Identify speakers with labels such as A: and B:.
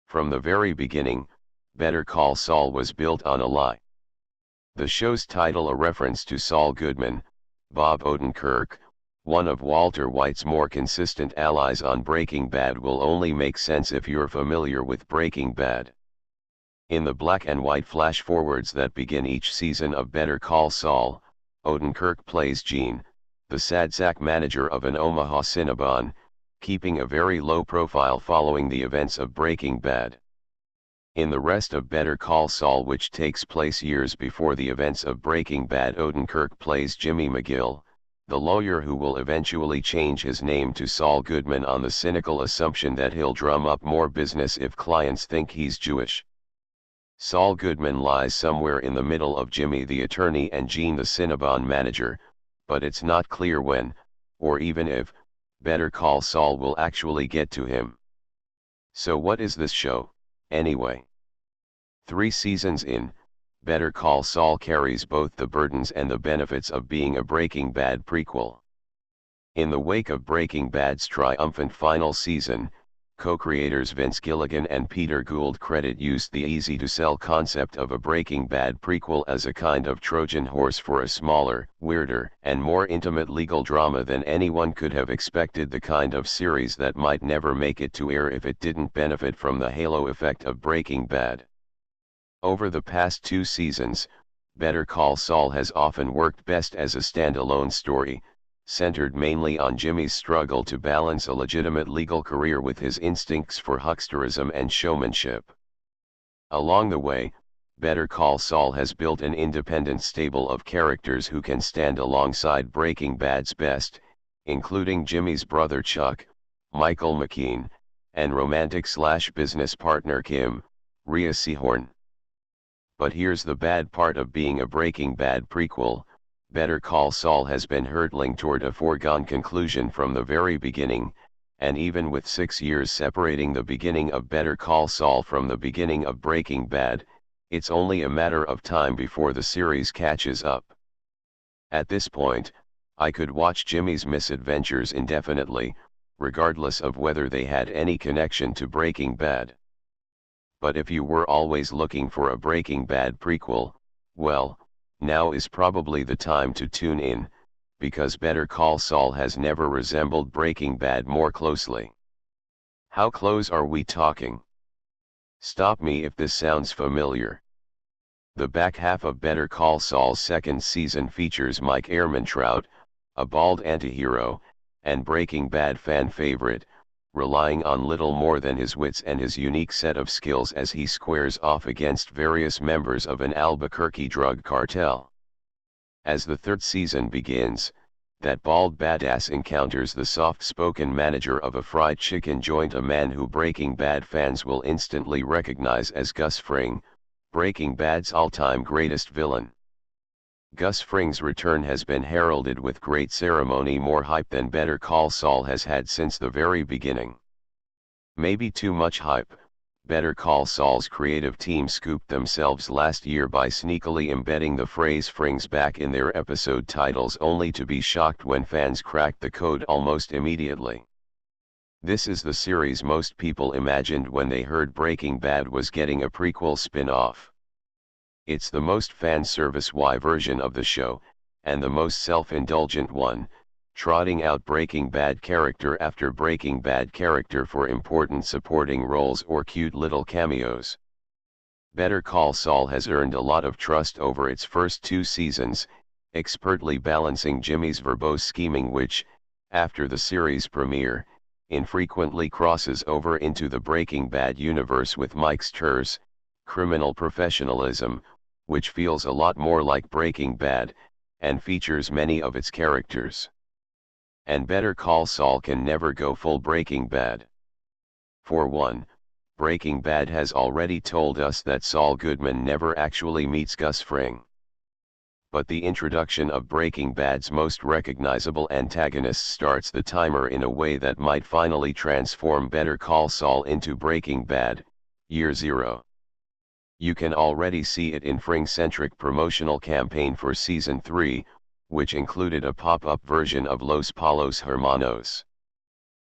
A: From the very beginning, Better Call Saul was built on a lie. The show's title, a reference to Saul Goodman, Bob Odenkirk, one of Walter White's more consistent allies on Breaking Bad, will only make sense if you're familiar with Breaking Bad. In the black and white flash forwards that begin each season of Better Call Saul, Odenkirk plays Gene, the sad sack manager of an Omaha Cinnabon, keeping a very low profile following the events of Breaking Bad. In the rest of Better Call Saul, which takes place years before the events of Breaking Bad, Odenkirk plays Jimmy McGill, the lawyer who will eventually change his name to Saul Goodman on the cynical assumption that he'll drum up more business if clients think he's Jewish. Saul Goodman lies somewhere in the middle of Jimmy the attorney and Gene the Cinnabon manager, but it's not clear when, or even if, Better Call Saul will actually get to him. So what is this show, anyway? 3 seasons in, Better Call Saul carries both the burdens and the benefits of being a Breaking Bad prequel. In the wake of Breaking Bad's triumphant final season, co-creators Vince Gilligan and Peter Gould used the easy-to-sell concept of a Breaking Bad prequel as a kind of Trojan horse for a smaller, weirder, and more intimate legal drama than anyone could have expected, the kind of series that might never make it to air if it didn't benefit from the halo effect of Breaking Bad. Over the past 2 seasons, Better Call Saul has often worked best as a standalone story, centered mainly on Jimmy's struggle to balance a legitimate legal career with his instincts for hucksterism and showmanship. Along the way, Better Call Saul has built an independent stable of characters who can stand alongside Breaking Bad's best, including Jimmy's brother Chuck, Michael McKean, and romantic/business partner Kim, Rhea Seehorn. But here's the bad part of being a Breaking Bad prequel: Better Call Saul has been hurtling toward a foregone conclusion from the very beginning, and even with 6 years separating the beginning of Better Call Saul from the beginning of Breaking Bad, it's only a matter of time before the series catches up. At this point, I could watch Jimmy's misadventures indefinitely, regardless of whether they had any connection to Breaking Bad. But if you were always looking for a Breaking Bad prequel, well, now is probably the time to tune in, because Better Call Saul has never resembled Breaking Bad more closely. How close are we talking? Stop me if this sounds familiar. The back half of Better Call Saul's 2nd season features Mike Ehrmantraut, a bald antihero, and Breaking Bad fan favorite, relying on little more than his wits and his unique set of skills as he squares off against various members of an Albuquerque drug cartel. As the 3rd season begins, that bald badass encounters the soft-spoken manager of a fried chicken joint, a man who Breaking Bad fans will instantly recognize as Gus Fring, Breaking Bad's all-time greatest villain. Gus Fring's return has been heralded with great ceremony, more hype than Better Call Saul has had since the very beginning. Maybe too much hype. Better Call Saul's creative team scooped themselves last year by sneakily embedding the phrase "Fring's back" in their episode titles, only to be shocked when fans cracked the code almost immediately. This is the series most people imagined when they heard Breaking Bad was getting a prequel spin-off. It's the most fan service-y version of the show, and the most self-indulgent one, trotting out Breaking Bad character after Breaking Bad character for important supporting roles or cute little cameos. Better Call Saul has earned a lot of trust over its first 2 seasons, expertly balancing Jimmy's verbose scheming, which, after the series premiere, infrequently crosses over into the Breaking Bad universe, with Mike's terse, criminal professionalism, which feels a lot more like Breaking Bad, and features many of its characters. And Better Call Saul can never go full Breaking Bad. For one, Breaking Bad has already told us that Saul Goodman never actually meets Gus Fring. But the introduction of Breaking Bad's most recognizable antagonist starts the timer in a way that might finally transform Better Call Saul into Breaking Bad, Year Zero. You can already see it in Fring-centric promotional campaign for Season 3, which included a pop-up version of Los Palos Hermanos.